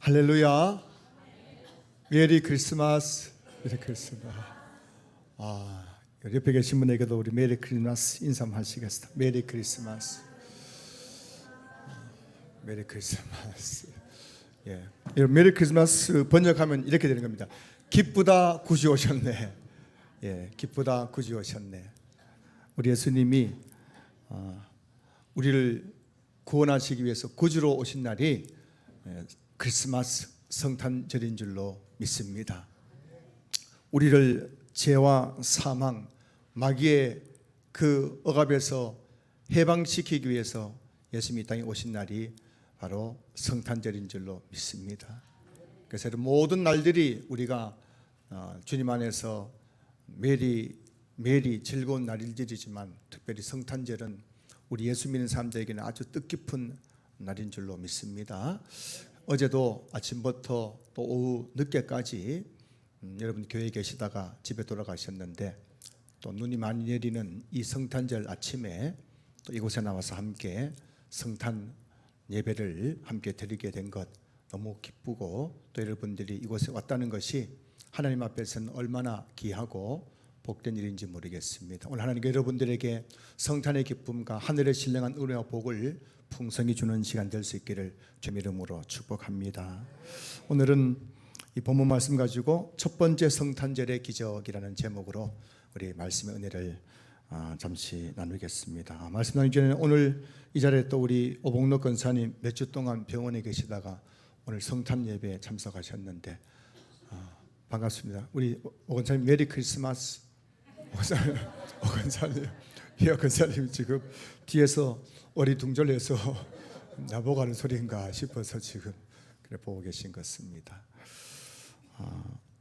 할렐루야. 메리 크리스마스. 메리 크리스마스. 옆에 계신 분에게도 우리 메리 크리스마스 인사하시겠습니다. 메리 크리스마스. 메리 크리스마스. 예. 메리 크리스마스 번역하면 이렇게 되는 겁니다. 기쁘다 구주 오셨네. 예, 기쁘다 구주 오셨네. 우리 예수님이 우리를 구원하시기 위해서 구주로 오신 날이 크리스마스 성탄절인 줄로 믿습니다. 우리를 죄와 사망, 마귀의 그 억압에서 해방시키기 위해서 예수님이 이 땅에 오신 날이 바로 성탄절인 줄로 믿습니다. 그래서 모든 날들이 우리가 주님 안에서 매일 즐거운 날들이지만 특별히 성탄절은 우리 예수 믿는 사람들에게는 아주 뜻깊은 날인 줄로 믿습니다. 어제도 아침부터 또 오후 늦게까지 여러분 교회에 계시다가 집에 돌아가셨는데 또 눈이 많이 내리는 이 성탄절 아침에 또 이곳에 나와서 함께 성탄 예배를 함께 드리게 된 것 너무 기쁘고 또 여러분들이 이곳에 왔다는 것이 하나님 앞에서는 얼마나 귀하고 복된 일인지 모르겠습니다. 오늘 하나님께 여러분들에게 성탄의 기쁨과 하늘의 신령한 은혜와 복을 풍성히 주는 시간 될 수 있기를 주님 이름으로 축복합니다. 오늘은 이 본문 말씀 가지고 첫 번째 성탄절의 기적이라는 제목으로 우리 말씀의 은혜를 잠시 나누겠습니다. 말씀 나누기 전에 오늘 이 자리에 또 우리 오복록 권사님 몇 주 동안 병원에 계시다가 오늘 성탄 예배에 참석하셨는데 반갑습니다. 우리 오 권사님 메리 크리스마스. 오 권사님, 이 권사님 지금 뒤에서 어리둥절해서 나보고 하는 소리인가 싶어서 지금 그래 보고 계신 것 같습니다.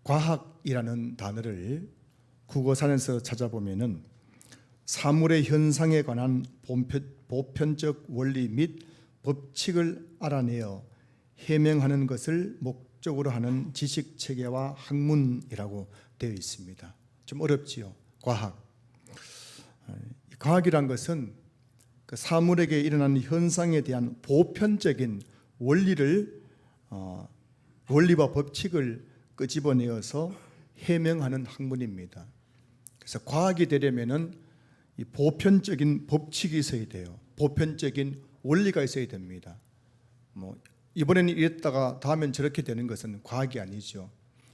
과학이라는 단어를 국어사전에서 찾아보면은 사물의 현상에 관한 보편적 원리 및 법칙을 알아내어 해명하는 것을 목적으로 하는 지식 체계와 학문이라고 되어 있습니다. 좀 어렵지요. 과학이란 것은 그 사물에게 일어나는 현상에 대한 보편적인 원리와 법칙을 끄집어내어서 해명하는 학문입니다. 그래서 과학이 되려면은 이 보편적인 법칙이 있어야 돼요. 보편적인 원리가 있어야 됩니다. 이번에는 이랬다가 다음엔 저렇게 되는 것은 과학이 아니죠.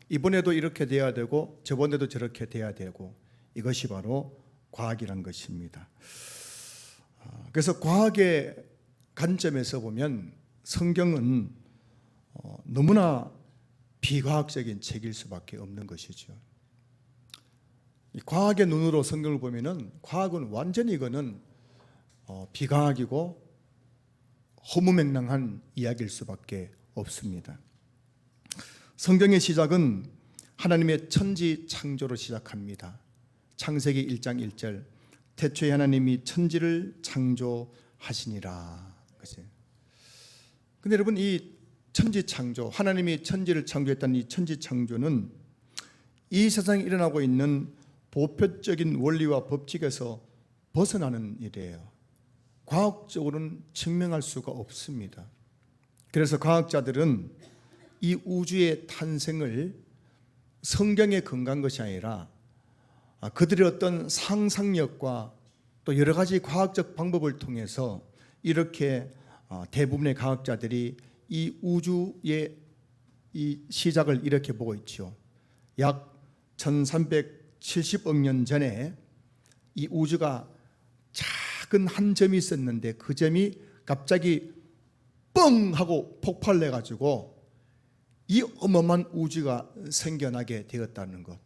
이번에도 이렇게 돼야 되고 저번에도 저렇게 돼야 되고 이것이 바로 과학이란 것입니다. 그래서 과학의 관점에서 보면 성경은 너무나 비과학적인 책일 수밖에 없는 것이죠. 이 과학의 눈으로 성경을 보면은 과학은 완전히 이거는 비과학이고 허무맹랑한 이야기일 수밖에 없습니다. 성경의 시작은 하나님의 천지 창조로 시작합니다. 창세기 1장 1절 태초에 하나님이 천지를 창조하시니라. 근데 여러분 이 천지 창조, 하나님이 천지를 창조했다는 이 천지 창조는 이 세상에 일어나고 있는 보편적인 원리와 법칙에서 벗어나는 일이에요. 과학적으로는 증명할 수가 없습니다. 그래서 과학자들은 이 우주의 탄생을 성경에 근거한 것이 아니라 그들의 어떤 상상력과 또 여러 가지 과학적 방법을 통해서 이렇게 대부분의 과학자들이 이 우주의 이 시작을 이렇게 보고 있죠. 약 1370억 년 전에 이 우주가 작은 한 점이 있었는데 그 점이 갑자기 뻥 하고 폭발해 가지고 이 어마어마한 우주가 생겨나게 되었다는 것.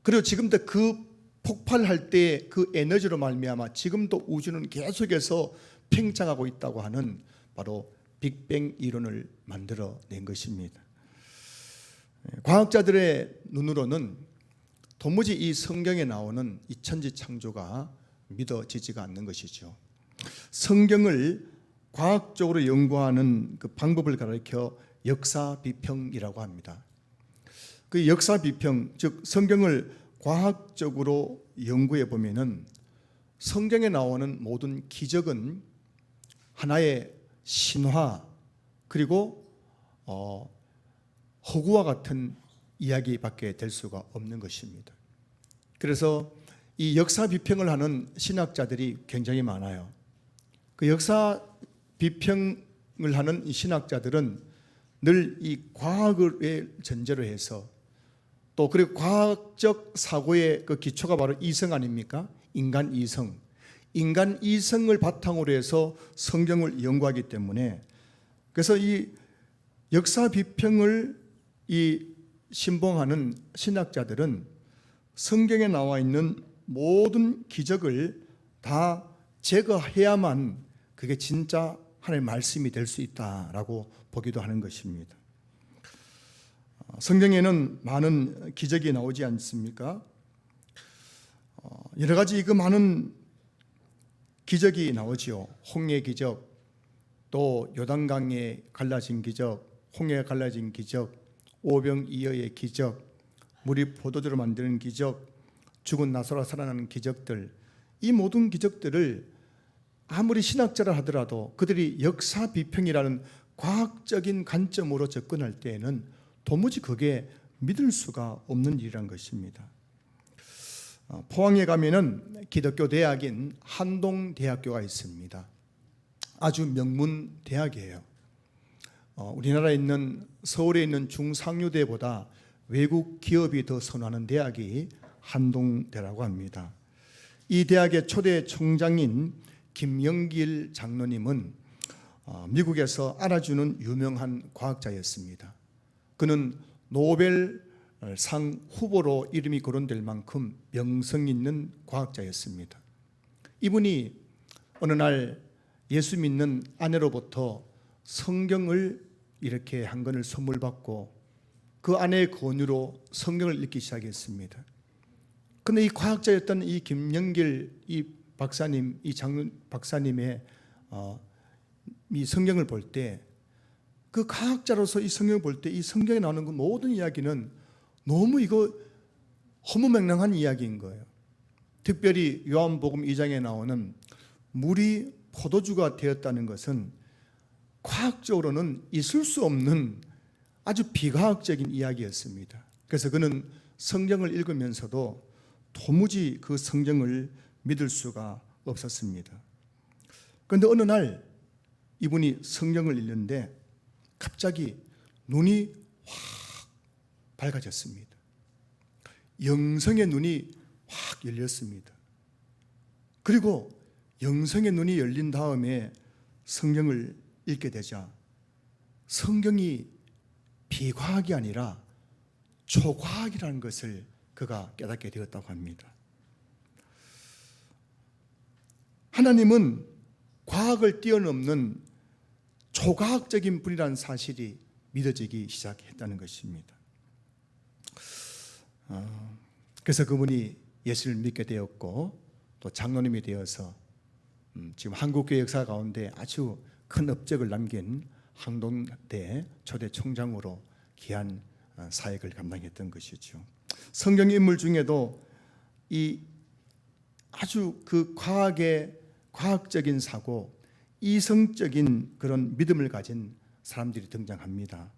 그리고 지금도 그 폭발할 때의 그 에너지로 말미암아 지금도 우주는 계속해서 팽창하고 있다고 하는 바로 빅뱅 이론을 만들어낸 것입니다. 과학자들의 눈으로는 도무지 이 성경에 나오는 이 천지 창조가 믿어지지가 않는 것이죠. 성경을 과학적으로 연구하는 그 방법을 가르쳐 역사 비평이라고 합니다. 그 역사 비평, 즉 성경을 과학적으로 연구해 보면은 성경에 나오는 모든 기적은 하나의 신화 그리고 허구와 같은 이야기밖에 될 수가 없는 것입니다. 그래서 이 역사 비평을 하는 신학자들이 굉장히 많아요. 그 역사 비평을 하는 이 신학자들은 늘 이 과학을 전제로 해서 또 그리고 과학적 사고의 그 기초가 바로 이성 아닙니까? 인간 이성. 인간 이성을 바탕으로 해서 성경을 연구하기 때문에 그래서 이 역사 비평을 이 신봉하는 신학자들은 성경에 나와 있는 모든 기적을 다 제거해야만 그게 진짜 하나님의 말씀이 될 수 있다라고 보기도 하는 것입니다. 성경에는 많은 기적이 나오지 않습니까? 여러 가지 그 많은 기적이 나오지요. 홍해 기적, 또 요단강에 갈라진 기적, 홍해가 갈라진 기적, 오병이어의 기적, 물이 포도주로 만드는 기적, 죽은 나사로가 살아나는 기적들, 이 모든 기적들을 아무리 신학자라 하더라도 그들이 역사 비평이라는 과학적인 관점으로 접근할 때에는 도무지 그게 믿을 수가 없는 일이란 것입니다. 포항에 가면은 기독교 대학인 한동대학교가 있습니다. 아주 명문 대학이에요. 우리나라에 있는 서울에 있는 중상류대보다 외국 기업이 더 선호하는 대학이 한동대라고 합니다. 이 대학의 초대 총장인 김영길 장로님은 미국에서 알아주는 유명한 과학자였습니다. 그는 노벨상 후보로 이름이 거론될 만큼 명성 있는 과학자였습니다. 이분이 어느 날 예수 믿는 아내로부터 성경을 이렇게 한 권을 선물 받고 그 아내의 권유로 성경을 읽기 시작했습니다. 그런데 이 과학자였던 이 김영길 이 박사님, 이 장로 박사님의 이 성경을 볼 때 그 과학자로서 이 성경을 볼 때 이 성경에 나오는 그 모든 이야기는 너무 이거 허무맹랑한 이야기인 거예요. 특별히 요한복음 2장에 나오는 물이 포도주가 되었다는 것은 과학적으로는 있을 수 없는 아주 비과학적인 이야기였습니다. 그래서 그는 성경을 읽으면서도 도무지 그 성경을 믿을 수가 없었습니다. 그런데 어느 날 이분이 성경을 읽는데 갑자기 눈이 확 밝아졌습니다. 영성의 눈이 확 열렸습니다. 그리고 영성의 눈이 열린 다음에 성경을 읽게 되자 성경이 비과학이 아니라 초과학이라는 것을 그가 깨닫게 되었다고 합니다. 하나님은 과학을 뛰어넘는 초과학적인 분이라는 사실이 믿어지기 시작했다는 것입니다. 그래서 그분이 예수를 믿게 되었고 또 장로님이 되어서 지금 한국교회 역사 가운데 아주 큰 업적을 남긴 항동대 초대 총장으로 귀한 사역을 감당했던 것이죠. 성경 인물 중에도 이 아주 그 과학적인 사고, 이성적인 그런 믿음을 가진 사람들이 등장합니다.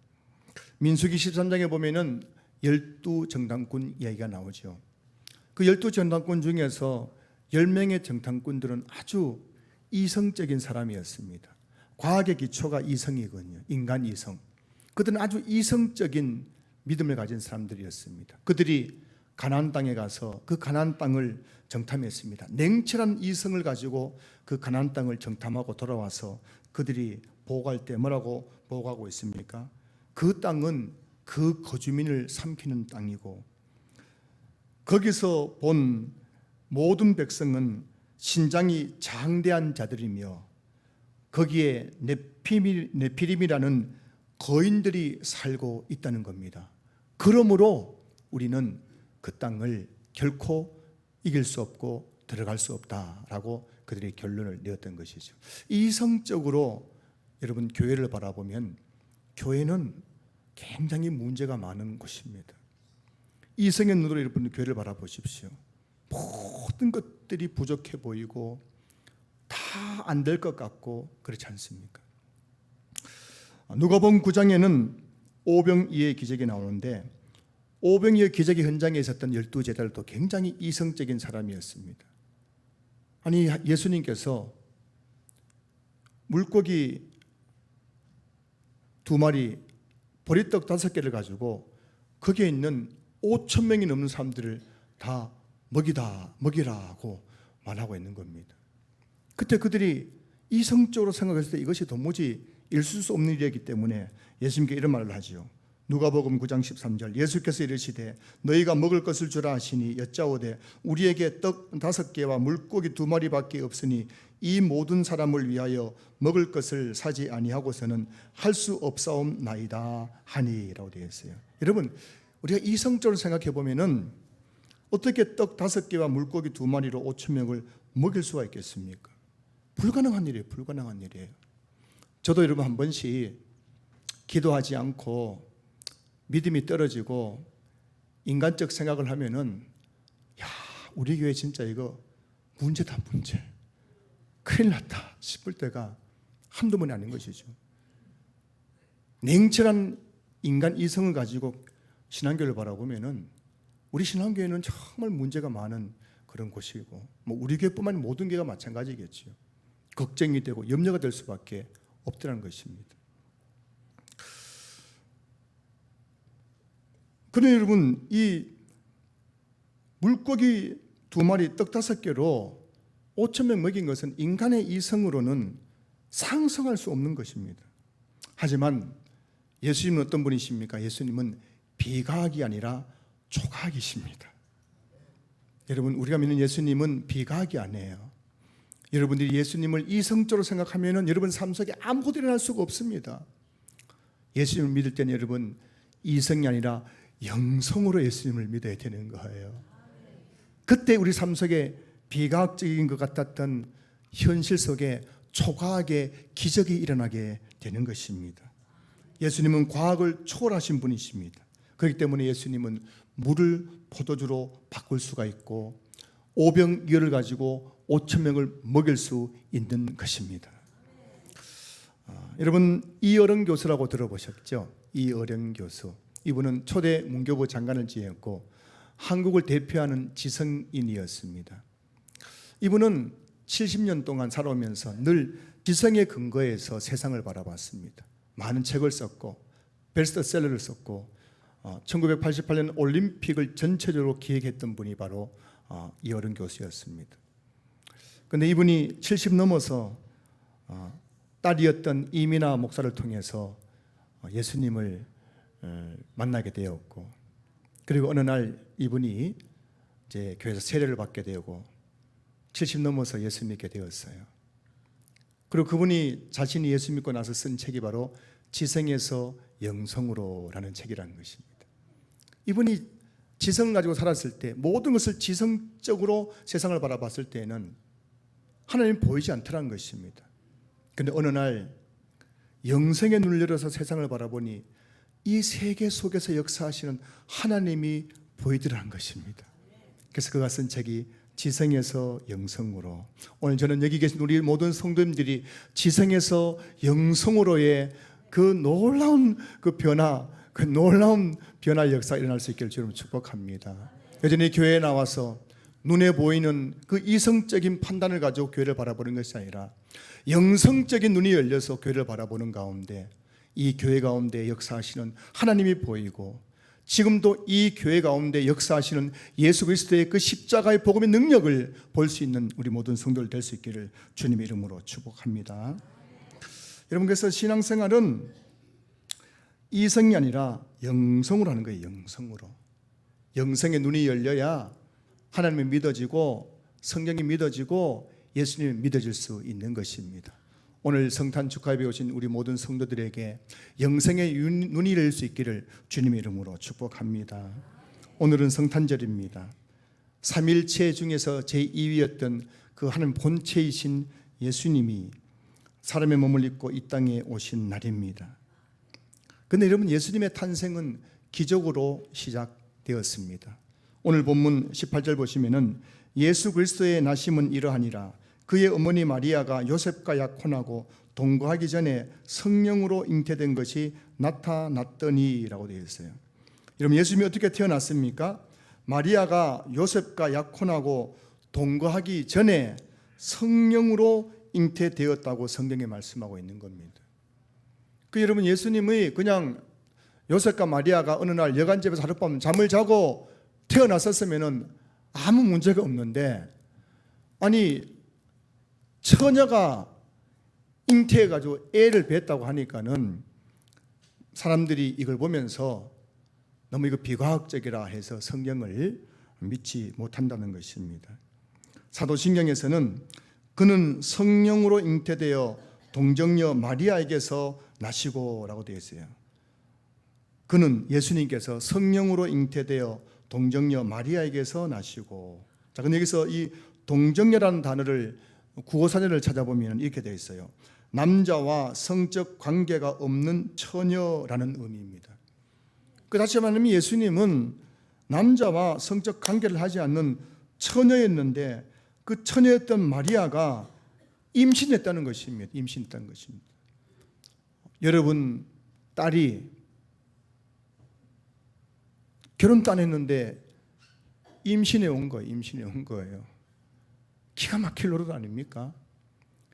민수기 13장에 보면은 12정탐꾼 이야기가 나오죠. 그 12정탐꾼 중에서 10명의 정탐꾼들은 아주 이성적인 사람이었습니다. 과학의 기초가 이성이거든요. 인간 이성. 그들은 아주 이성적인 믿음을 가진 사람들이었습니다. 그들이 가나안 땅에 가서 그 가나안 땅을 정탐했습니다. 냉철한 이성을 가지고 그 가나안 땅을 정탐하고 돌아와서 그들이 보고할 때 뭐라고 보고하고 있습니까? 그 땅은 그 거주민을 삼키는 땅이고 거기서 본 모든 백성은 신장이 장대한 자들이며 거기에 네피림이라는 거인들이 살고 있다는 겁니다. 그러므로 우리는 그 땅을 결코 이길 수 없고 들어갈 수 없다라고 그들이 결론을 내었던 것이죠. 이성적으로 여러분 교회를 바라보면 교회는 굉장히 문제가 많은 곳입니다. 이성의 눈으로 여러분 교회를 바라보십시오. 모든 것들이 부족해 보이고 다 안 될 것 같고 그렇지 않습니까? 누가복음 9장에는 오병이의 기적이 나오는데 오병이의 기적의 현장에 있었던 12제자들도 굉장히 이성적인 사람이었습니다. 아니 예수님께서 물고기 2마리 보리떡 5개를 가지고 거기에 있는 5,000명이 넘는 사람들을 다 먹이라고 말하고 있는 겁니다. 그때 그들이 이성적으로 생각했을 때 이것이 도무지 있을 수 없는 일이기 때문에 예수님께 이런 말을 하지요. 누가복음 9장 13절 예수께서 이르시되 너희가 먹을 것을 주라 하시니 여짜오되 우리에게 떡 5개와 물고기 2마리밖에 없으니 이 모든 사람을 위하여 먹을 것을 사지 아니하고서는 할 수 없사옵나이다 하니라고 되어 있어요. 여러분 우리가 이성적으로 생각해 보면은 어떻게 떡 5개와 물고기 2마리로 5,000명을 먹일 수가 있겠습니까? 불가능한 일이에요. 불가능한 일이에요. 저도 여러분 한 번씩 기도하지 않고 믿음이 떨어지고 인간적 생각을 하면은 야 우리 교회 진짜 이거 문제다 문제 큰일 났다 싶을 때가 한두 번이 아닌 것이죠. 냉철한 인간 이성을 가지고 신앙교회를 바라보면은 우리 신앙교회는 정말 문제가 많은 그런 곳이고 우리 교회뿐만 아니라 모든 교회가 마찬가지겠죠. 걱정이 되고 염려가 될 수밖에 없다는 것입니다. 그런데 여러분 이 물고기 2마리 떡 5개로 5,000명 먹인 것은 인간의 이성으로는 상상할 수 없는 것입니다. 하지만 예수님은 어떤 분이십니까? 예수님은 비과학이 아니라 초과학이십니다. 여러분 우리가 믿는 예수님은 비과학이 아니에요. 여러분들이 예수님을 이성적으로 생각하면 여러분 삶 속에 아무것도 일어날 수가 없습니다. 예수님을 믿을 때는 여러분 이성이 아니라 영성으로 예수님을 믿어야 되는 거예요. 그때 우리 삶 속에 비과학적인 것 같았던 현실 속에 초과학의 기적이 일어나게 되는 것입니다. 예수님은 과학을 초월하신 분이십니다. 그렇기 때문에 예수님은 물을 포도주로 바꿀 수가 있고 오병이어를 가지고 5,000명을 먹일 수 있는 것입니다. 여러분 이어령 교수라고 들어보셨죠? 이어령 교수. 이분은 초대 문교부 장관을 지냈고 한국을 대표하는 지성인이었습니다. 이분은 70년 동안 살아오면서 늘 지성의 근거에서 세상을 바라봤습니다. 많은 책을 썼고 베스트셀러를 썼고 1988년 올림픽을 전체적으로 기획했던 분이 바로 이어령 교수였습니다. 그런데 이분이 70 넘어서 딸이었던 이민아 목사를 통해서 예수님을 만나게 되었고 그리고 어느 날 이분이 이제 교회에서 세례를 받게 되고 70 넘어서 예수 믿게 되었어요. 그리고 그분이 자신이 예수 믿고 나서 쓴 책이 바로 지성에서 영성으로라는 책이라는 것입니다. 이분이 지성을 가지고 살았을 때 모든 것을 지성적으로 세상을 바라봤을 때는 하나님이 보이지 않더라는 것입니다. 그런데 어느 날 영성의 눈을 열어서 세상을 바라보니 이 세계 속에서 역사하시는 하나님이 보이더라는 것입니다. 그래서 그가 쓴 책이 지성에서 영성으로. 오늘 저는 여기 계신 우리 모든 성도님들이 지성에서 영성으로의 그 놀라운 그 변화, 그 놀라운 변화 역사가 일어날 수 있기를 주님 축복합니다. 여전히 교회에 나와서 눈에 보이는 그 이성적인 판단을 가지고 교회를 바라보는 것이 아니라 영성적인 눈이 열려서 교회를 바라보는 가운데 이 교회 가운데 역사하시는 하나님이 보이고 지금도 이 교회 가운데 역사하시는 예수 그리스도의 그 십자가의 복음의 능력을 볼 수 있는 우리 모든 성도들 될 수 있기를 주님의 이름으로 축복합니다. 여러분 그래서 신앙생활은 이성이 아니라 영성으로 하는 거예요. 영성으로. 영성의 눈이 열려야 하나님이 믿어지고 성경이 믿어지고 예수님이 믿어질 수 있는 것입니다. 오늘 성탄 축하에 오신 우리 모든 성도들에게 영성의 눈이 열릴 수 있기를 주님의 이름으로 축복합니다. 오늘은 성탄절입니다. 삼일체 중에서 제2위였던 그 하나님 본체이신 예수님이 사람의 몸을 입고 이 땅에 오신 날입니다. 그런데 여러분 예수님의 탄생은 기적으로 시작되었습니다. 오늘 본문 18절 보시면은 예수 그리스도의 나심은 이러하니라. 그의 어머니 마리아가 요셉과 약혼하고 동거하기 전에 성령으로 잉태된 것이 나타났더니라고 되어 있어요. 여러분, 예수님이 어떻게 태어났습니까? 마리아가 요셉과 약혼하고 동거하기 전에 성령으로 잉태되었다고 성경에 말씀하고 있는 겁니다. 여러분, 예수님의 그냥 요셉과 마리아가 어느 날 여간집에서 하룻밤 잠을 자고 태어났었으면 아무 문제가 없는데, 아니 처녀가 잉태해가지고 애를 뱄다고 하니까는 사람들이 이걸 보면서 너무 이거 비과학적이라 해서 성경을 믿지 못한다는 것입니다. 사도신경에서는 그는 성령으로 잉태되어 동정녀 마리아에게서 나시고 라고 되어 있어요. 그는 예수님께서 성령으로 잉태되어 동정녀 마리아에게서 나시고. 자, 근데 여기서 이 동정녀라는 단어를 구어사전을 찾아보면 이렇게 되어 있어요. 남자와 성적 관계가 없는 처녀라는 의미입니다. 다시 말하면 예수님은 남자와 성적 관계를 하지 않는 처녀였는데, 그 처녀였던 마리아가 임신했다는 것입니다. 임신했다는 것입니다. 여러분, 딸이 결혼도 안 했는데 임신해 온 거예요. 임신해 온 거예요. 기가 막힐 노릇 아닙니까?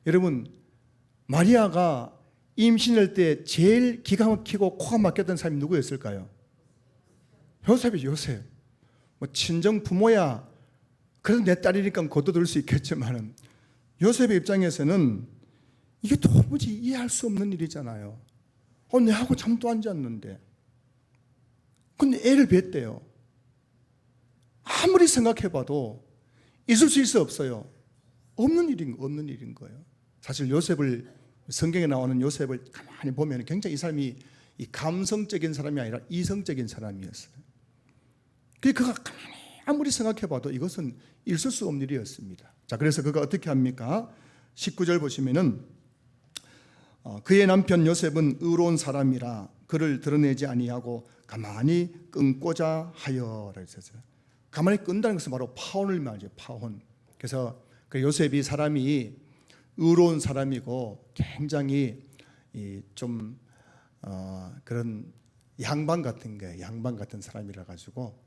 여러분, 마리아가 임신할 때 제일 기가 막히고 코가 막혔던 사람이 누구였을까요? 요셉이죠. 요셉. 뭐 친정 부모야 그래도 내 딸이니까 거둬들 수 있겠지만, 요셉의 입장에서는 이게 도무지 이해할 수 없는 일이잖아요. 내하고 잠도 안 잤는데 근데 애를 뱄대요. 아무리 생각해봐도 있을 수 있어 없어요? 없는 일인 거예요. 사실 요셉을, 성경에 나오는 요셉을 가만히 보면 굉장히 이 사람이 이 감성적인 사람이 아니라 이성적인 사람이었어요. 그가 가만히 아무리 생각해봐도 이것은 있을 수 없는 일이었습니다. 자, 그래서 그가 어떻게 합니까? 19절 보시면은 그의 남편 요셉은 의로운 사람이라 그를 드러내지 아니하고 가만히 끊고자 하여라 했어요. 가만히 끈다는 것은 바로 파혼을 말이죠. 파혼. 그래서 그 요셉이 사람이 의로운 사람이고 굉장히 좀 그런 양반 같은 거예요. 양반 같은 사람이라 가지고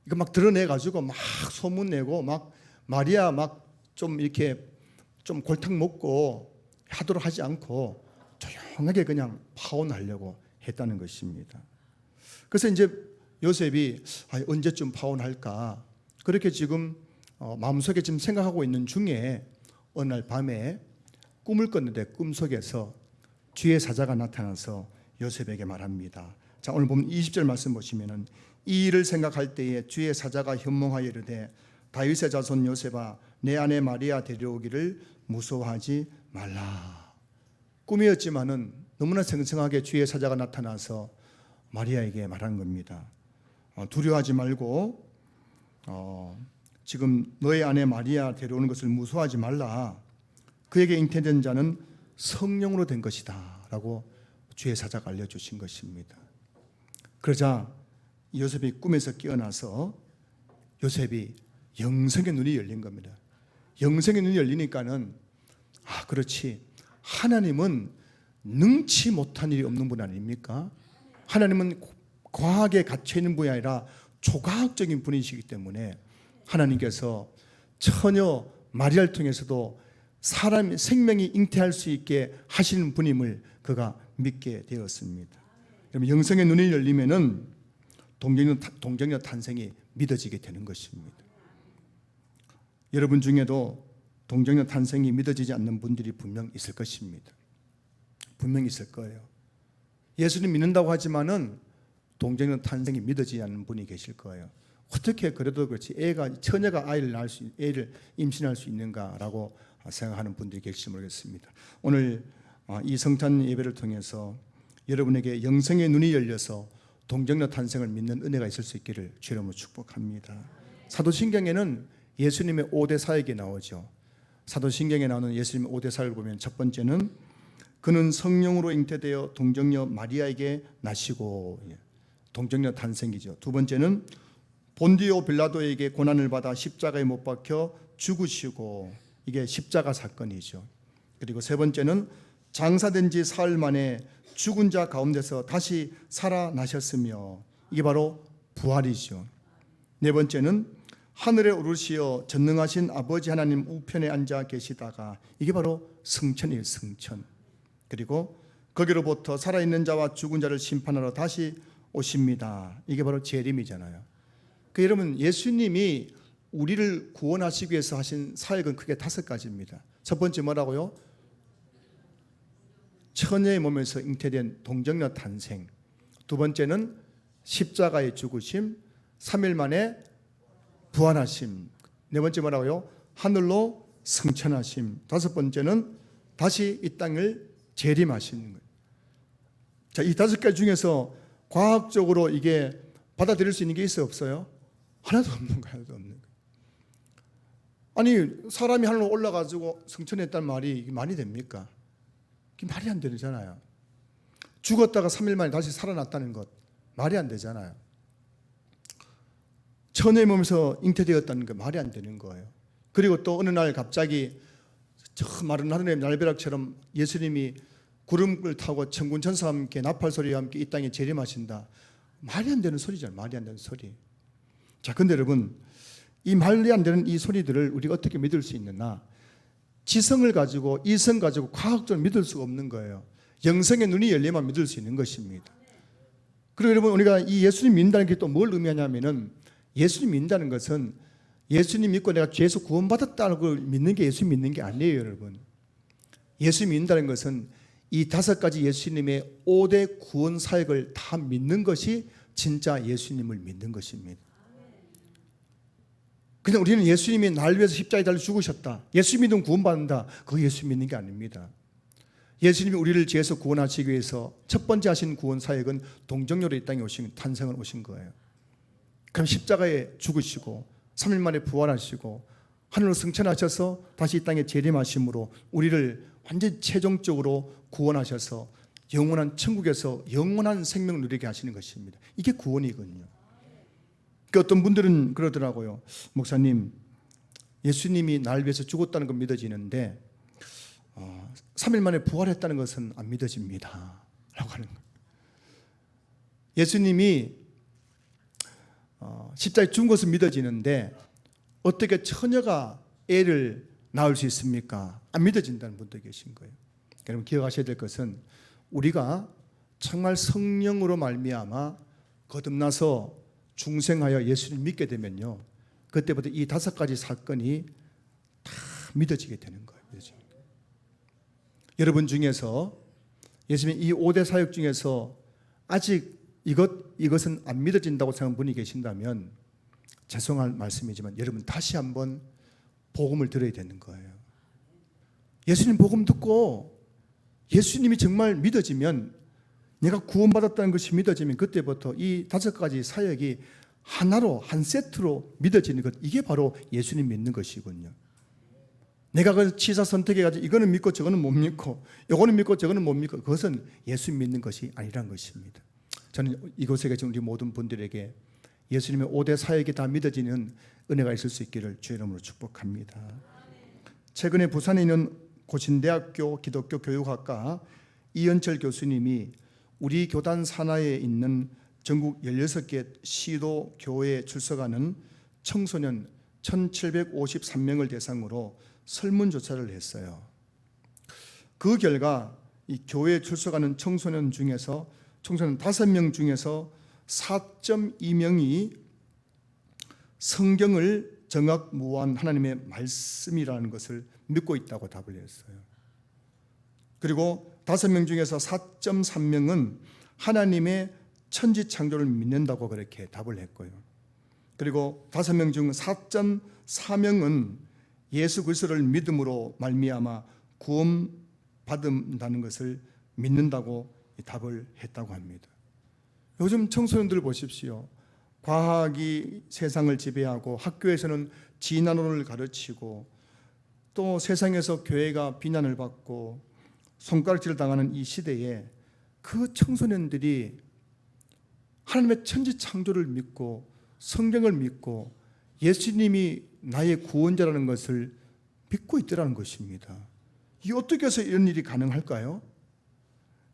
이거 막 드러내 가지고 막 소문 내고 막 마리아 막 좀 이렇게 좀 골탕 먹고 하도록 하지 않고 조용하게 그냥 파혼하려고 했다는 것입니다. 그래서 이제 요셉이 언제쯤 파혼할까 그렇게 지금 마음속에 지금 생각하고 있는 중에 어느 날 밤에 꿈을 꿨는데 꿈속에서 주의 사자가 나타나서 요셉에게 말합니다. 자, 오늘 보면 20절 말씀 보시면은 이 일을 생각할 때에 주의 사자가 현몽하여 이르되 다윗의 자손 요셉아 내 아내 마리아 데려오기를 무서워하지 말라. 꿈이었지만은 너무나 생생하게 주의 사자가 나타나서 마리아에게 말한 겁니다. 두려워하지 말고 지금 너의 아내 마리아 데려오는 것을 무서워하지 말라. 그에게 잉태된 자는 성령으로 된 것이다 라고 주의 사자가 알려주신 것입니다. 그러자 요셉이 꿈에서 깨어나서 요셉이 영성의 눈이 열린 겁니다. 영성의 눈이 열리니까는 그렇지, 하나님은 능치 못한 일이 없는 분 아닙니까? 하나님은 과학에 갇혀있는 분이 아니라 초과학적인 분이시기 때문에 하나님께서 처녀 마리아를 통해서도 사람의 생명이 잉태할 수 있게 하시는 분임을 그가 믿게 되었습니다. 그러면 영성의 눈이 열리면은 동정녀 탄생이 믿어지게 되는 것입니다. 여러분 중에도 동정녀 탄생이 믿어지지 않는 분들이 분명 있을 것입니다. 분명 있을 거예요. 예수님 믿는다고 하지만은 동정녀 탄생이 믿어지지 않는 분이 계실 거예요. 어떻게 그래도 그렇지 처녀가 애를 임신할 수 있는가라고 생각하는 분들이 계실지 모르겠습니다. 오늘 이 성탄 예배를 통해서 여러분에게 영성의 눈이 열려서 동정녀 탄생을 믿는 은혜가 있을 수 있기를 주님으로 축복합니다. 사도신경에는 예수님의 5대 사역이 나오죠. 사도신경에 나오는 예수님의 5대 사역을 보면 첫 번째는 그는 성령으로 잉태되어 동정녀 마리아에게 나시고, 동정녀 탄생이죠. 두 번째는 본디오 빌라도에게 고난을 받아 십자가에 못 박혀 죽으시고, 이게 십자가 사건이죠. 그리고 세 번째는 장사된 지 사흘 만에 죽은 자 가운데서 다시 살아나셨으며, 이게 바로 부활이죠. 네 번째는 하늘에 오르시어 전능하신 아버지 하나님 우편에 앉아 계시다가, 이게 바로 승천이에요. 승천. 그리고 거기로부터 살아있는 자와 죽은 자를 심판하러 다시 오십니다. 이게 바로 재림이잖아요. 여러분, 예수님이 우리를 구원하시기 위해서 하신 사역은 크게 5가지입니다. 첫 번째 뭐라고요? 처녀의 몸에서 잉태된 동정녀 탄생. 두 번째는 십자가의 죽으심. 3일 만에 부활하심. 네 번째 뭐라고요? 하늘로 승천하심. 다섯 번째는 다시 이 땅을 재림하시는 거예요. 자, 이 5가지 중에서 과학적으로 이게 받아들일 수 있는 게 있어요, 없어요? 하나도 없는 거예요. 하나도 없는 거예요. 아니, 사람이 하늘로 올라가지고 승천했단 말이 말이 됩니까? 이게 말이 안 되잖아요. 죽었다가 3일 만에 다시 살아났다는 것 말이 안 되잖아요. 처녀의 몸에서 잉태되었다는 게 말이 안 되는 거예요. 그리고 또 어느 날 갑자기 저 마른 하늘의 날벼락처럼 예수님이 구름을 타고 천군 천사와 함께 나팔 소리와 함께 이 땅에 재림하신다. 말이 안 되는 소리잖아요. 말이 안 되는 소리. 자, 근데 여러분, 이 말이 안 되는 이 소리들을 우리가 어떻게 믿을 수 있느냐? 지성을 가지고, 이성 가지고 과학적으로 믿을 수가 없는 거예요. 영성의 눈이 열려야만 믿을 수 있는 것입니다. 그리고 여러분, 우리가 이 예수님 믿는다는 게 또 뭘 의미하냐면은, 예수님 믿는다는 것은 예수님 믿고 내가 죄에서 구원받았다는 걸 믿는 게 예수님 믿는 게 아니에요, 여러분. 예수님 믿는다는 것은 이 5가지 예수님의 5대 구원 사역을 다 믿는 것이 진짜 예수님을 믿는 것입니다. 그냥 우리는 예수님이 날 위해서 십자가에 달려 죽으셨다, 예수 믿으면 구원받는다, 그거 예수 믿는 게 아닙니다. 예수님이 우리를 죄에서 구원하시기 위해서 첫 번째 하신 구원 사역은 동정녀로 이 땅에 오신, 탄생을 오신 거예요. 그럼 십자가에 죽으시고 3일 만에 부활하시고 하늘로 승천하셔서 다시 이 땅에 재림하심으로 우리를 완전히 최종적으로 구원하셔서 영원한 천국에서 영원한 생명을 누리게 하시는 것입니다. 이게 구원이거든요. 어떤 분들은 그러더라고요. 목사님, 예수님이 날 위해서 죽었다는 건 믿어지는데 3일 만에 부활했다는 것은 안 믿어집니다 라고 하는 거예요. 예수님이 십자가에 죽은 것은 믿어지는데 어떻게 처녀가 애를 낳을 수 있습니까? 안 믿어진다는 분도 계신 거예요. 여러분, 기억하셔야 될 것은 우리가 정말 성령으로 말미암아 거듭나서 중생하여 예수를 믿게 되면요, 그때부터 이 5가지 사건이 다 믿어지게 되는 거예요. 여러분 중에서 예수님 이 5대 사역 중에서 아직 이것은 안 믿어진다고 생각하는 분이 계신다면 죄송한 말씀이지만 여러분 다시 한번 복음을 들어야 되는 거예요. 예수님 복음 듣고 예수님이 정말 믿어지면, 내가 구원받았다는 것이 믿어지면 그때부터 이 5가지 사역이 하나로, 한 세트로 믿어지는 것, 이게 바로 예수님 믿는 것이군요. 내가 그 치사 선택해가지고 이거는 믿고 저거는 못 믿고, 이거는 믿고 저거는 못 믿고, 그것은 예수 믿는 것이 아니란 것입니다. 저는 이곳에 계신 우리 모든 분들에게 예수님의 5대 사역이 다 믿어지는 은혜가 있을 수 있기를 주의 이름으로 축복합니다. 최근에 부산에 있는 고신대학교 기독교 교육학과 이현철 교수님이 우리 교단 산하에 있는 전국 16개 시도 교회에 출석하는 청소년 1753명을 대상으로 설문조사를 했어요. 그 결과 이 교회에 출석하는 청소년 5명 중에서 4.2명이 성경을 정확무한 하나님의 말씀이라는 것을 믿고 있다고 답을 했어요. 그리고 5명 중에서 4.3명은 하나님의 천지창조를 믿는다고 그렇게 답을 했고요. 그리고 5명 중 4.4명은 예수 그리스도를 믿음으로 말미암아 구원받는다는 것을 믿는다고 답을 했다고 합니다. 요즘 청소년들 보십시오. 과학이 세상을 지배하고 학교에서는 진화론을 가르치고 또 세상에서 교회가 비난을 받고 손가락질을 당하는 이 시대에 그 청소년들이 하나님의 천지창조를 믿고 성경을 믿고 예수님이 나의 구원자라는 것을 믿고 있더라는 것입니다. 이 어떻게 해서 이런 일이 가능할까요?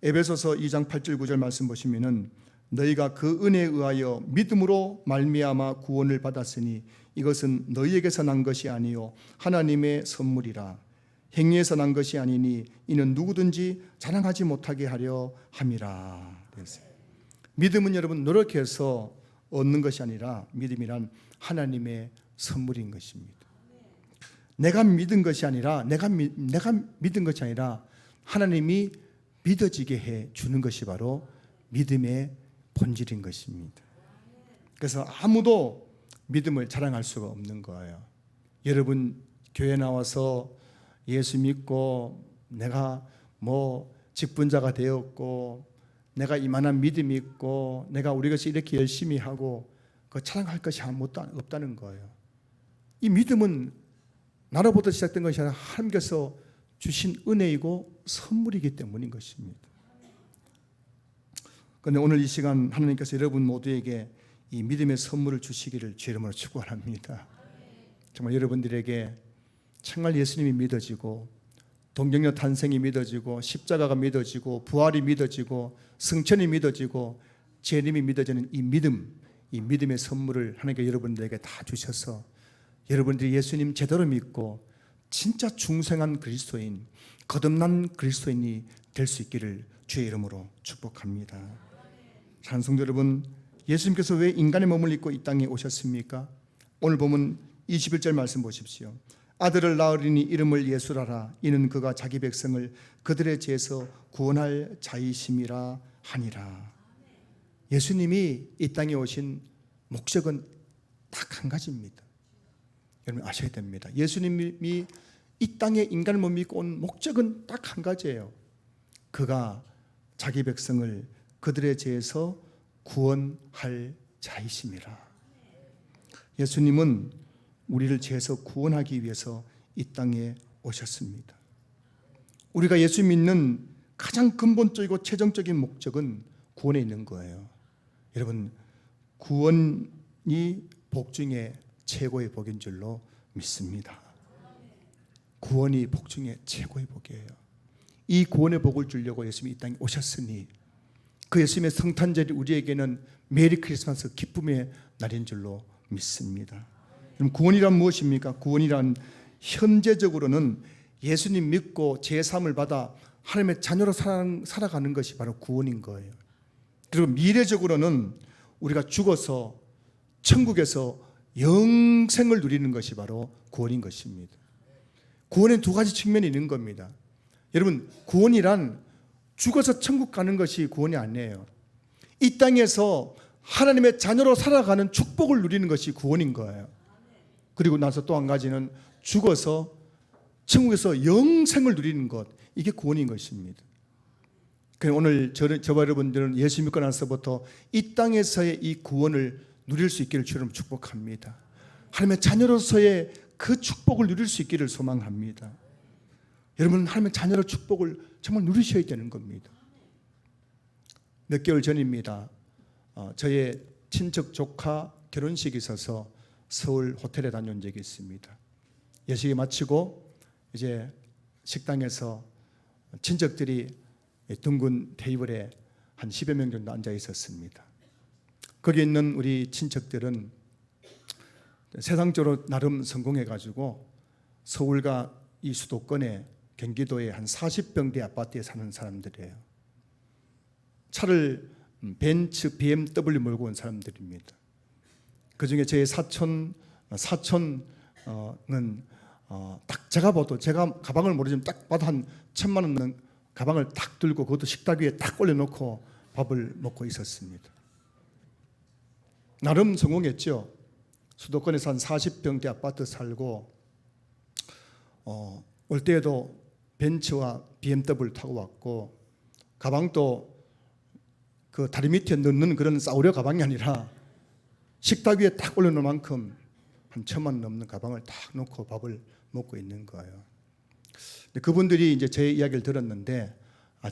에베소서 2장 8절 9절 말씀 보시면은 너희가 그 은혜에 의하여 믿음으로 말미암아 구원을 받았으니 이것은 너희에게서 난 것이 아니요 하나님의 선물이라. 행위에서 난 것이 아니니 이는 누구든지 자랑하지 못하게 하려 함이라. 믿음은 여러분 노력해서 얻는 것이 아니라 믿음이란 하나님의 선물인 것입니다. 내가 믿은 것이 아니라 내가 믿은 것이 아니라 하나님이 믿어지게 해 주는 것이 바로 믿음의 본질인 것입니다. 그래서 아무도 믿음을 자랑할 수가 없는 거예요. 여러분 교회 나와서 예수 믿고 내가 뭐 직분자가 되었고 내가 이만한 믿음이 있고 내가 우리 것이 이렇게 열심히 하고 그 자랑할 것이 아무것도 없다는 거예요. 이 믿음은 나로부터 시작된 것이 아니라 하나님께서 주신 은혜이고 선물이기 때문인 것입니다. 그런데 오늘 이 시간 하나님께서 여러분 모두에게 이 믿음의 선물을 주시기를 주의 이름으로 축원합니다. 정말 여러분들에게 정말 예수님이 믿어지고 동정녀 탄생이 믿어지고 십자가가 믿어지고 부활이 믿어지고 승천이 믿어지고 재림이 믿어지는 이 믿음의 선물을 하나님께 여러분들에게 다 주셔서 여러분들이 예수님 제대로 믿고 진짜 중생한 그리스도인, 거듭난 그리스도인이 될 수 있기를 주의 이름으로 축복합니다. 사랑하는 성도 여러분, 예수님께서 왜 인간의 몸을 입고 이 땅에 오셨습니까? 오늘 보면 21절 말씀 보십시오. 아들을 낳으리니 이름을 예수라라. 이는 그가 자기 백성을 그들의 죄에서 구원할 자이심이라 하니라. 예수님이 이 땅에 오신 목적은 딱 한 가지입니다. 여러분 아셔야 됩니다. 예수님이 이 땅에 인간을 못 믿고 온 목적은 딱 한 가지예요. 그가 자기 백성을 그들의 죄에서 구원할 자이심이라. 예수님은 우리를 죄에서 구원하기 위해서 이 땅에 오셨습니다. 우리가 예수 믿는 가장 근본적이고 최종적인 목적은 구원에 있는 거예요. 여러분 구원이 복 중에 최고의 복인 줄로 믿습니다. 구원이 복 중에 최고의 복이에요. 이 구원의 복을 주려고 예수님이 이 땅에 오셨으니 그 예수님의 성탄절이 우리에게는 메리 크리스마스 기쁨의 날인 줄로 믿습니다. 그럼 구원이란 무엇입니까? 구원이란 현재적으로는 예수님 믿고 제3을 받아 하나님의 자녀로 살아가는 것이 바로 구원인 거예요. 그리고 미래적으로는 우리가 죽어서 천국에서 영생을 누리는 것이 바로 구원인 것입니다. 구원에 두 가지 측면이 있는 겁니다. 여러분 구원이란 죽어서 천국 가는 것이 구원이 아니에요. 이 땅에서 하나님의 자녀로 살아가는 축복을 누리는 것이 구원인 거예요. 그리고 나서 또 한 가지는 죽어서 천국에서 영생을 누리는 것, 이게 구원인 것입니다. 오늘 저와 여러분들은 예수 믿고 나서부터 이 땅에서의 이 구원을 누릴 수 있기를 주님 축복합니다. 하나님의 자녀로서의 그 축복을 누릴 수 있기를 소망합니다. 여러분 하나님의 자녀로 축복을 정말 누리셔야 되는 겁니다. 몇 개월 전입니다. 저의 친척 조카 결혼식이 있어서 서울 호텔에 다녀온 적이 있습니다. 예식이 마치고 이제 식당에서 친척들이 둥근 테이블에 한 10여 명 정도 앉아 있었습니다. 거기 있는 우리 친척들은 세상적으로 나름 성공해가지고 서울과 이 수도권에 경기도에 한 40평대 아파트에 사는 사람들이에요. 차를 벤츠, BMW 몰고 온 사람들입니다. 그 중에 제 사촌은 딱 제가 봐도 제가 가방을 모르지만 딱 봐도 한 1,000만 원 넘는 가방을 딱 들고 그것도 식탁 위에 딱 올려놓고 밥을 먹고 있었습니다. 나름 성공했죠. 수도권에서 한 40평대 아파트 살고 올 때에도 벤츠와 BMW를 타고 왔고 가방도 그 다리 밑에 넣는 그런 싸우려 가방이 아니라 식탁 위에 딱 올려놓을 만큼 한 1,000만 원 넘는 가방을 딱 놓고 밥을 먹고 있는 거예요. 그분들이 이제 제 이야기를 들었는데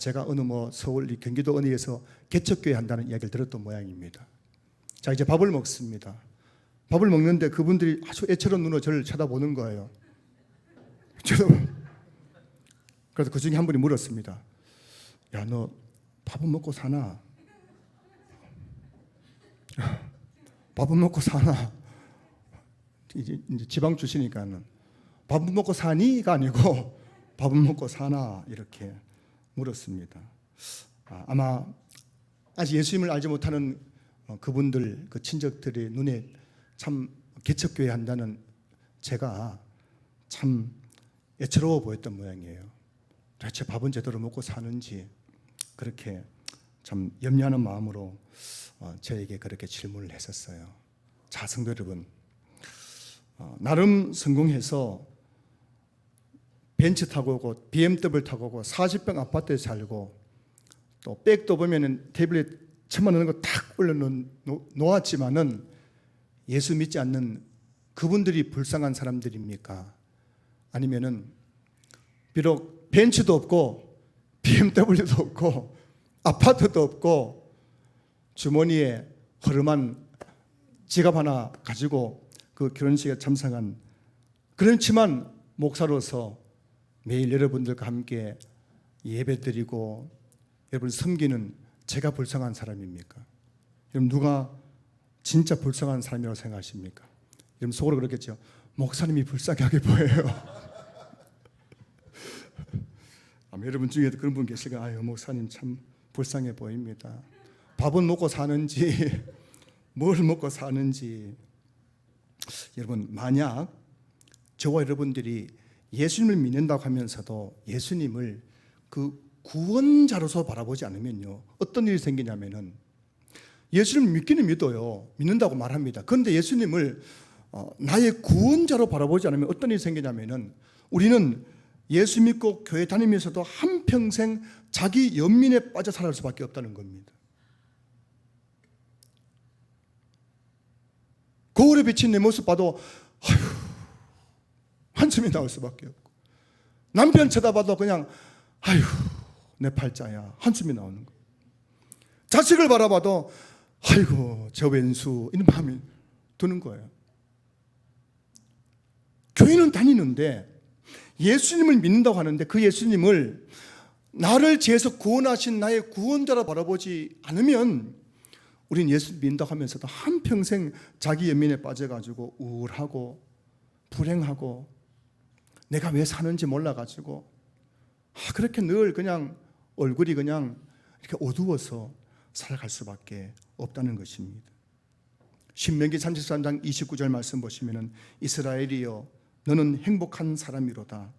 제가 어느 서울 경기도 어디에서 개척교회 한다는 이야기를 들었던 모양입니다. 자 이제 밥을 먹습니다. 밥을 먹는데 그분들이 아주 애처로운 눈으로 저를 쳐다보는 거예요. 그래서 그 중에 한 분이 물었습니다. 야, 너 밥은 먹고 사나? 밥은 먹고 사나? 이제 지방 출신이니까는 밥은 먹고 사니가 아니고 밥은 먹고 사나 이렇게 물었습니다. 아마 아직 예수님을 알지 못하는 그분들, 그 친척들의 눈에 참 개척교회 한다는 제가 참 애처로워 보였던 모양이에요. 도대체 밥은 제대로 먹고 사는지 그렇게 참 염려하는 마음으로 저에게 그렇게 질문을 했었어요. 자, 성도 여러분, 나름 성공해서 벤츠 타고 오고 BMW 타고 오고 40평 아파트에 살고 또 백도 보면은 테이블에 1,000만 원 거 탁 올려놓았지만은 예수 믿지 않는 그분들이 불쌍한 사람들입니까? 아니면은 비록 벤츠도 없고 BMW도 없고 아파트도 없고 주머니에 허름한 지갑 하나 가지고 그 결혼식에 참석한, 그렇지만 목사로서 매일 여러분들과 함께 예배드리고 여러분 섬기는 제가 불쌍한 사람입니까? 여러분 누가 진짜 불쌍한 사람이라고 생각하십니까? 여러분 속으로 그렇겠죠. 목사님이 불쌍하게 보여요. 여러분 중에도 그런 분 계시가, 아유 목사님 참 불쌍해 보입니다. 밥은 먹고 사는지 뭘 먹고 사는지. 여러분 만약 저와 여러분들이 예수님을 믿는다고 하면서도 예수님을 그 구원자로서 바라보지 않으면요, 어떤 일이 생기냐면은 예수님을 믿기는 믿어요. 믿는다고 말합니다. 그런데 예수님을 나의 구원자로 바라보지 않으면 어떤 일이 생기냐면은 우리는 예수 믿고 교회 다니면서도 한평생 자기 연민에 빠져 살아갈 수밖에 없다는 겁니다. 거울에 비친 내 모습 봐도 아휴, 한숨이 나올 수밖에 없고, 남편 쳐다봐도 그냥 아휴 내 팔자야 한숨이 나오는 거예요. 자식을 바라봐도 아이고 저 왼수 이런 마음이 드는 거예요. 교회는 다니는데 예수님을 믿는다고 하는데 그 예수님을 나를 죄에서 구원하신 나의 구원자라 바라보지 않으면 우린 예수 믿는다고 하면서도 한평생 자기 연민에 빠져가지고 우울하고 불행하고 내가 왜 사는지 몰라가지고 그렇게 늘 그냥 얼굴이 그냥 이렇게 어두워서 살아갈 수밖에 없다는 것입니다. 신명기 33장 29절 말씀 보시면은 이스라엘이여 너는 행복한 사람이로다.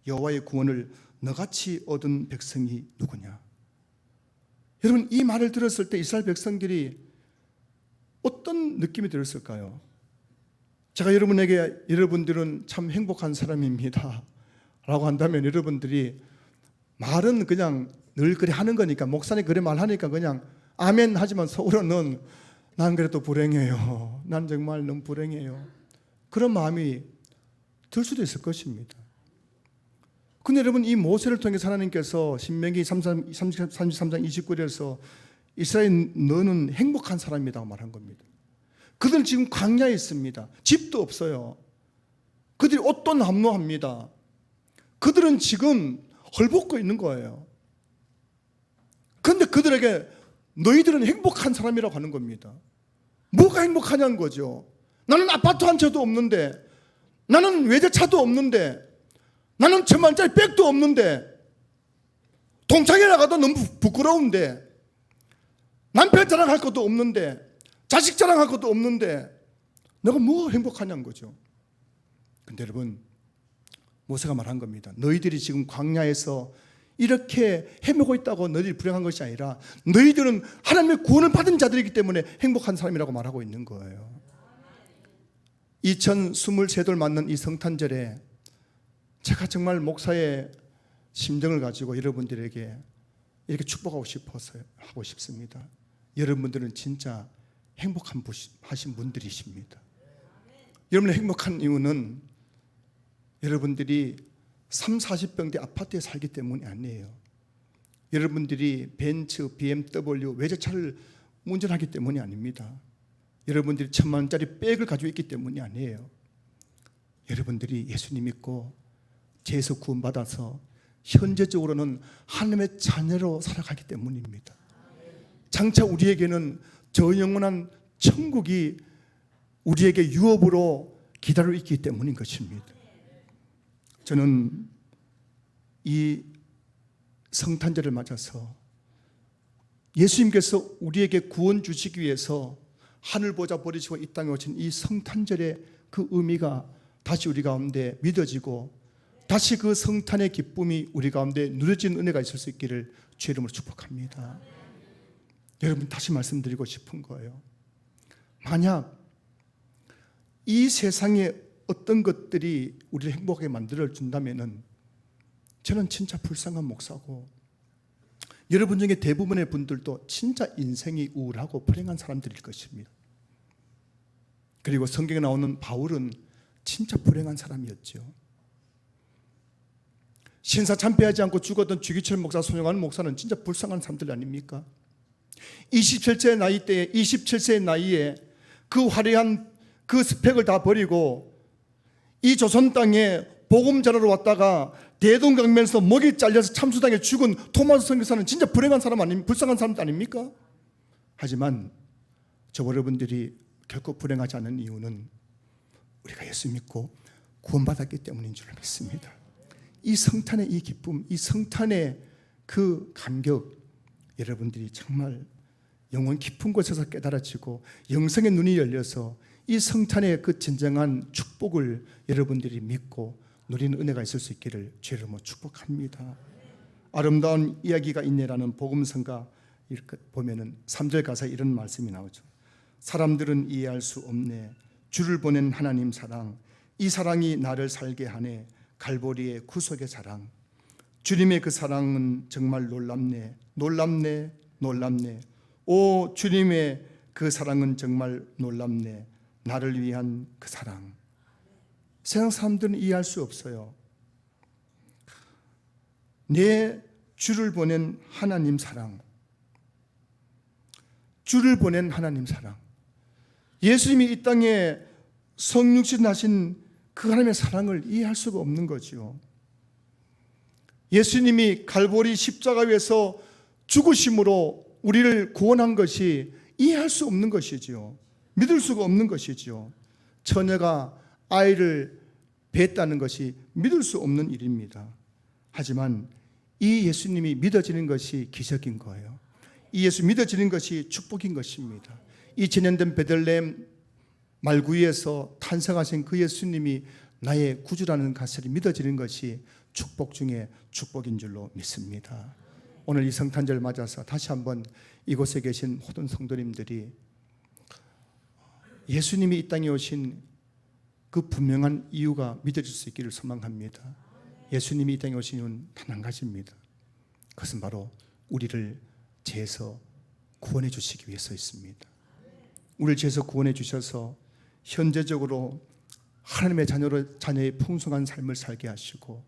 여호와의 구원을 너같이 얻은 백성이 누구냐? 여러분 이 말을 들었을 때 이스라엘 백성들이 어떤 느낌이 들었을까요? 제가 여러분에게 여러분들은 참 행복한 사람입니다 라고 한다면 여러분들이 말은 그냥 늘 그래 하는 거니까, 목사님 그래 말하니까 그냥 아멘 하지만 속으로는 난 그래도 불행해요. 난 정말 너무 불행해요. 그런 마음이 들 수도 있을 것입니다. 근데 여러분 이 모세를 통해서 하나님께서 신명기 33장 29절에서 이스라엘 너는 행복한 사람이라고 말한 겁니다. 그들은 지금 광야에 있습니다. 집도 없어요. 그들이 옷도 남루합니다. 그들은 지금 헐벗고 있는 거예요. 그런데 그들에게 너희들은 행복한 사람이라고 하는 겁니다. 뭐가 행복하냐는 거죠. 나는 아파트 한 채도 없는데, 나는 외제차도 없는데, 나는 1,000만짜리 백도 없는데, 동창회 나가도 너무 부끄러운데, 남편 자랑할 것도 없는데, 자식 자랑할 것도 없는데 내가 뭐 행복하냐는 거죠. 근데 여러분 모세가 말한 겁니다. 너희들이 지금 광야에서 이렇게 헤매고 있다고 너희들이 불행한 것이 아니라 너희들은 하나님의 구원을 받은 자들이기 때문에 행복한 사람이라고 말하고 있는 거예요. 2023돌 맞는 이 성탄절에 제가 정말 목사의 심정을 가지고 여러분들에게 이렇게 축복하고 싶어서 하고 싶습니다. 여러분들은 진짜 행복한 하신 분들이십니다. 여러분의 행복한 이유는 여러분들이 30-40평대 아파트에 살기 때문이 아니에요. 여러분들이 벤츠, BMW, 외제차를 운전하기 때문이 아닙니다. 여러분들이 1,000만원짜리 백을 가지고 있기 때문이 아니에요. 여러분들이 예수님 믿고 죄에서 구원받아서 현재적으로는 하나님의 자녀로 살아가기 때문입니다. 장차 우리에게는 저 영원한 천국이 우리에게 유업으로 기다리고 있기 때문인 것입니다. 저는 이 성탄절을 맞아서 예수님께서 우리에게 구원 주시기 위해서 하늘 보좌 버리시고 이 땅에 오신 이 성탄절의 그 의미가 다시 우리 가운데 믿어지고 다시 그 성탄의 기쁨이 우리 가운데 누려진 은혜가 있을 수 있기를 주의 이름으로 축복합니다. 여러분, 다시 말씀드리고 싶은 거예요. 만약 이 세상에 어떤 것들이 우리를 행복하게 만들어준다면 저는 진짜 불쌍한 목사고, 여러분 중에 대부분의 분들도 진짜 인생이 우울하고 불행한 사람들일 것입니다. 그리고 성경에 나오는 바울은 진짜 불행한 사람이었죠. 신사 참배하지 않고 죽었던 주기철 목사, 손영환 목사는 진짜 불쌍한 사람들 아닙니까? 27세의 나이에 그 화려한 그 스펙을 다 버리고 이 조선 땅에 복음 전하러 왔다가 대동강변에서 목이 잘려서 참수당해 죽은 토마스 선교사는 진짜 불행한 사람 불쌍한 사람 아닙니까? 하지만 저 여러분들이 결코 불행하지 않은 이유는 우리가 예수 믿고 구원받았기 때문인 줄 믿습니다. 이 성탄의 이 기쁨, 이 성탄의 그 감격, 여러분들이 정말 영혼 깊은 곳에서 깨달아지고 영성의 눈이 열려서 이 성탄의 그 진정한 축복을 여러분들이 믿고 누리는 은혜가 있을 수 있기를 주의 이름으로 축복합니다. 아름다운 이야기가 있네라는 복음성가 이렇게 보면은 3절 가사에 이런 말씀이 나오죠. 사람들은 이해할 수 없네. 주를 보낸 하나님 사랑, 이 사랑이 나를 살게 하네. 갈보리의 구속의 사랑, 주님의 그 사랑은 정말 놀랍네. 놀랍네. 놀랍네. 오, 주님의 그 사랑은 정말 놀랍네. 나를 위한 그 사랑. 세상 사람들은 이해할 수 없어요. 내 주를 보낸 하나님 사랑, 주를 보낸 하나님 사랑, 예수님이 이 땅에 성육신 하신 그 하나님의 사랑을 이해할 수가 없는 거죠. 예수님이 갈보리 십자가 위에서 죽으심으로 우리를 구원한 것이 이해할 수 없는 것이죠. 믿을 수가 없는 것이죠. 처녀가 아이를 뱄다는 것이 믿을 수 없는 일입니다. 하지만 이 예수님이 믿어지는 것이 기적인 거예요. 이 예수 믿어지는 것이 축복인 것입니다. 이 진연된 베들레헴 말구이에서 탄생하신 그 예수님이 나의 구주라는 가설이 믿어지는 것이 축복 중에 축복인 줄로 믿습니다. 오늘 이 성탄절 맞아서 다시 한번 이곳에 계신 모든 성도님들이 예수님이 이 땅에 오신 그 분명한 이유가 믿어질 수 있기를 소망합니다. 예수님이 이 땅에 오신 이유는 단 한 가지입니다. 그것은 바로 우리를 죄에서 구원해 주시기 위해서 있습니다. 우리를 죄에서 구원해 주셔서 현재적으로 하나님의 자녀의 풍성한 삶을 살게 하시고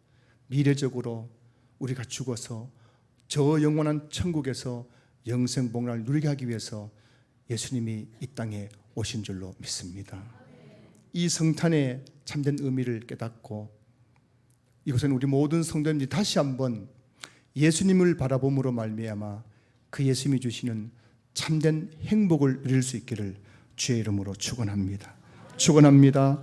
미래적으로 우리가 죽어서 저 영원한 천국에서 영생 복락을 누리게 하기 위해서 예수님이 이 땅에 오신 줄로 믿습니다. 이 성탄의 참된 의미를 깨닫고 이곳은 우리 모든 성도님들이 다시 한번 예수님을 바라봄으로 말미암아 그 예수님이 주시는 참된 행복을 누릴 수 있기를 주의 이름으로 축원합니다. 축원합니다.